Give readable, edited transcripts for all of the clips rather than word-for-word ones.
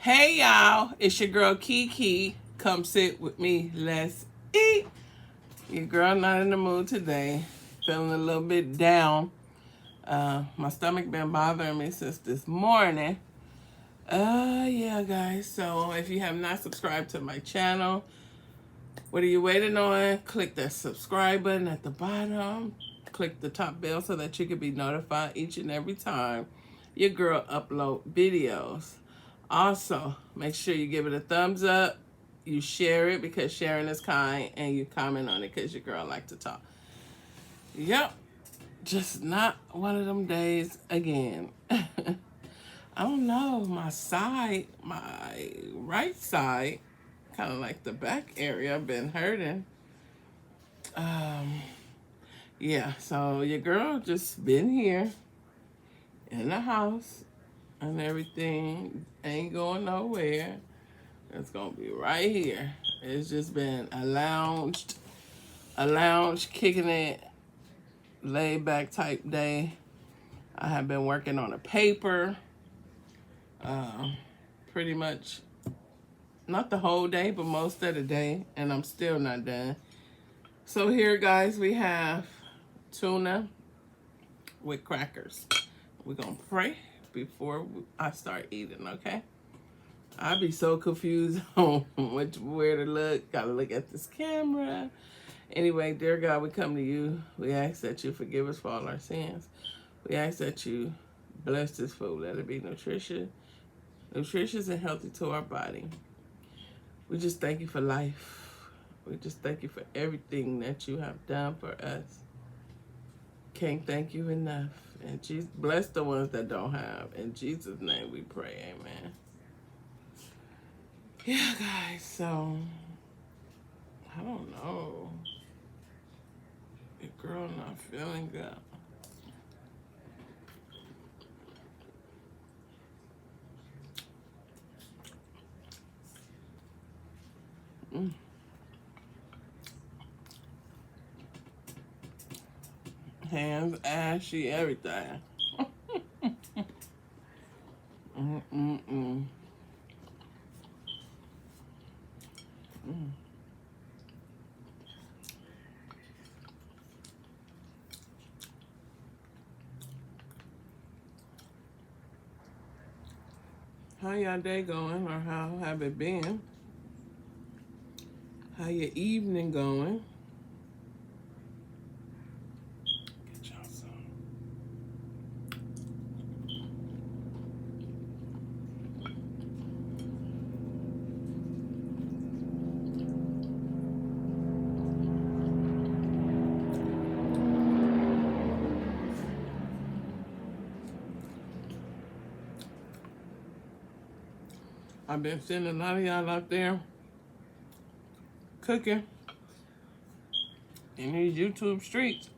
Hey y'all, it's your girl KEE-KEE. Come sit with me, let's eat. Your girl not in the mood today. Feeling a little bit down. My stomach been bothering me since this morning. Yeah guys, so if you have not subscribed to my channel, what are you waiting on? Click that subscribe button at the bottom. Click the top bell so that you can be notified each and every time your girl upload videos. Also, make sure you give it a thumbs up, you share it because sharing is kind, and you comment on it because your girl like to talk. Yep, just not one of them days again. I don't know, my right side, kind of like the back area, been hurting. Yeah, so your girl just been here in the house and everything ain't going nowhere. It's gonna be right here. It's just been a lounge, kicking it, laid back type day. I have been working on a paper, pretty much not the whole day, but most of the day, and I'm still not done. So here, guys, we have tuna with crackers. We're gonna pray before I start eating, okay? I'd be so confused on where to look. Gotta look at this camera. Anyway, dear God, we come to you. We ask that you forgive us for all our sins. We ask that you bless this food. Let it be nutritious and healthy to our body. We just thank you for life. We just thank you for everything that you have done for us. Can't thank you enough. And Jesus, bless the ones that don't have. In Jesus' name we pray, amen. Yeah, guys, so, I don't know. Your girl not feeling good. Hands ashy, everything. Mm-mm-mm. How y'all day going, or how have it been? How your evening going? Get y'all some. I've been seeing a lot of y'all out there cooking in these YouTube streets.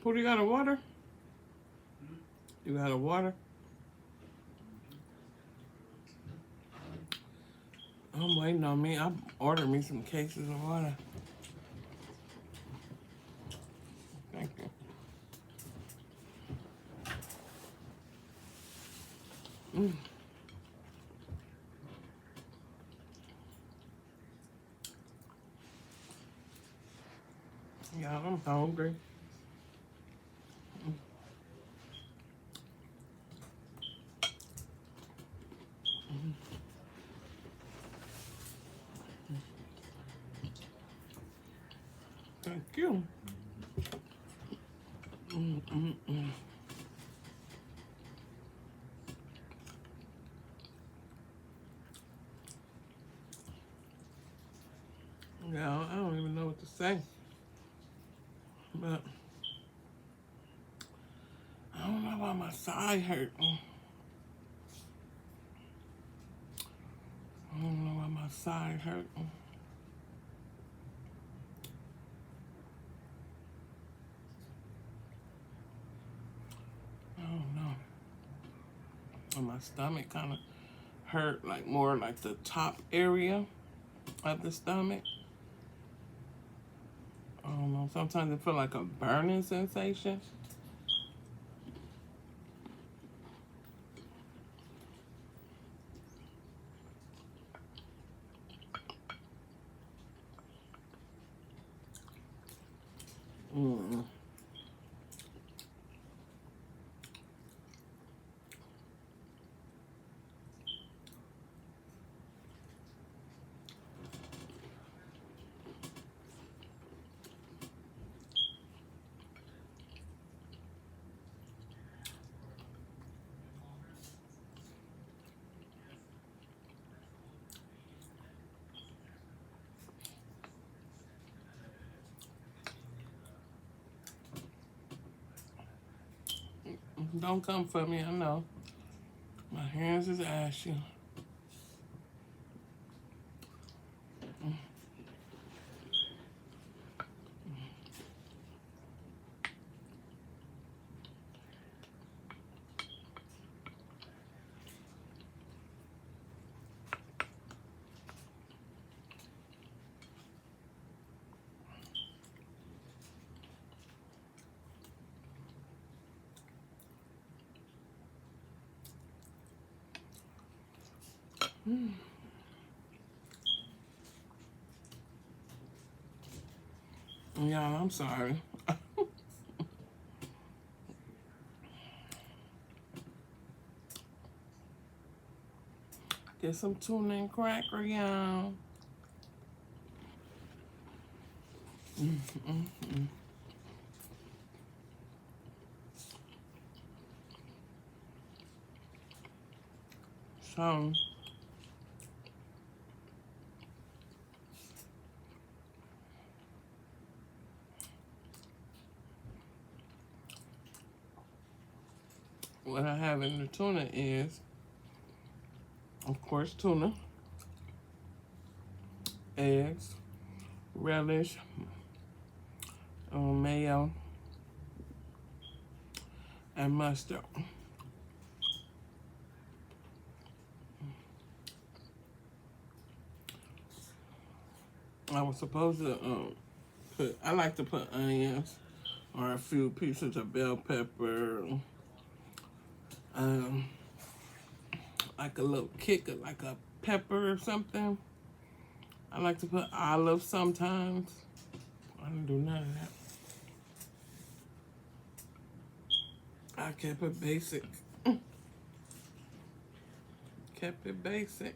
Pooh, you got a water? You got a water? I'm waiting on me. I ordered me some cases of water. Thank you. Yeah, I'm hungry. Thank you. Yeah, I don't even know what to say. But I don't know why my side hurt. I don't know why my side hurt. I don't know. And my stomach kind of hurt, like more like the top area of the stomach. I don't know. Sometimes it feel like a burning sensation. Mm. Don't come for me, I know. My hands is ashy. Y'all, I'm sorry. Get some tuna and cracker, y'all. So, what I have in the tuna is, of course, tuna, eggs, relish, mayo, and mustard. I was supposed to I like to put onions or a few pieces of bell pepper, um, like a little kick of like a pepper or something. I like to put olives sometimes. I don't do none of that. I kept it basic. Kept it basic.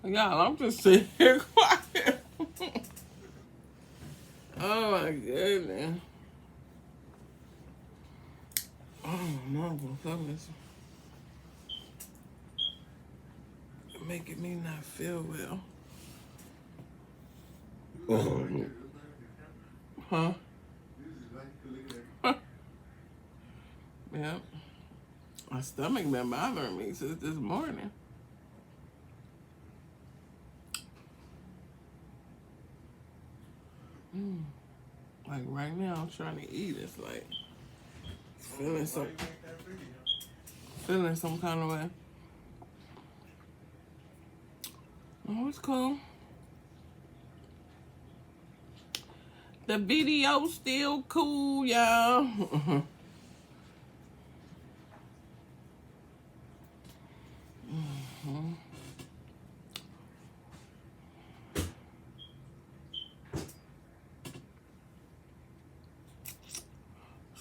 Y'all, I'm just sitting here quiet. Oh my goodness. Oh no, goodness. Making me not feel well. Huh? Yep. My stomach been bothering me since this morning. Like right now, I'm trying to eat. It's like feeling some kind of way. Oh, it's cool. The video still cool, y'all.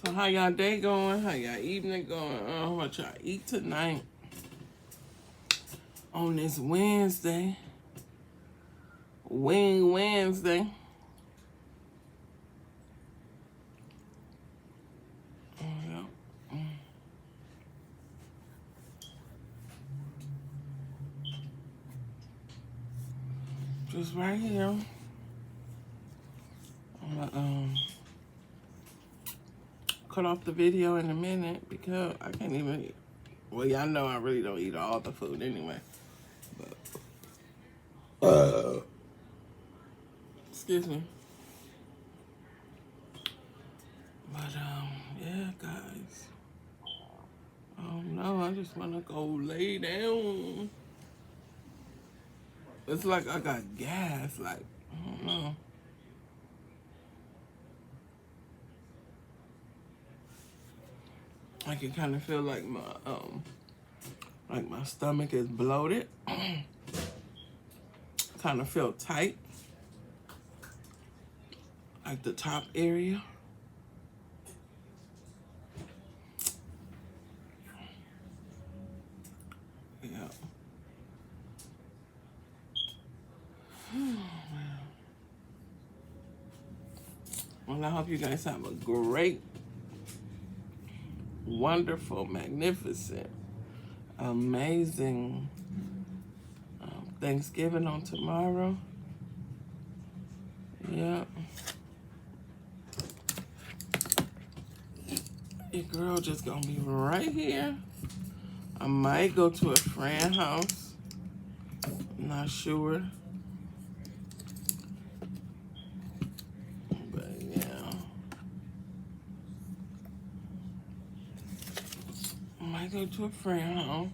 So how y'all day going? How y'all evening going? What y'all eat tonight? On this Wednesday. Wing Wednesday. Oh, yeah. Just right here. I'm gonna cut off the video in a minute because I can't even eat. Well, y'all know I really don't eat all the food anyway. But excuse me. But yeah, guys. Oh no, I just wanna go lay down. It's like I got gas. Like I don't know. I can kind of feel like my stomach is bloated. Kind of feel tight, like the top area. Yeah. Well, I hope you guys have a great, wonderful, magnificent, amazing Thanksgiving on tomorrow. Yeah. Your girl just gonna be right here. I might go to a friend's house. I'm not sure. But yeah. I might go to a friend's house.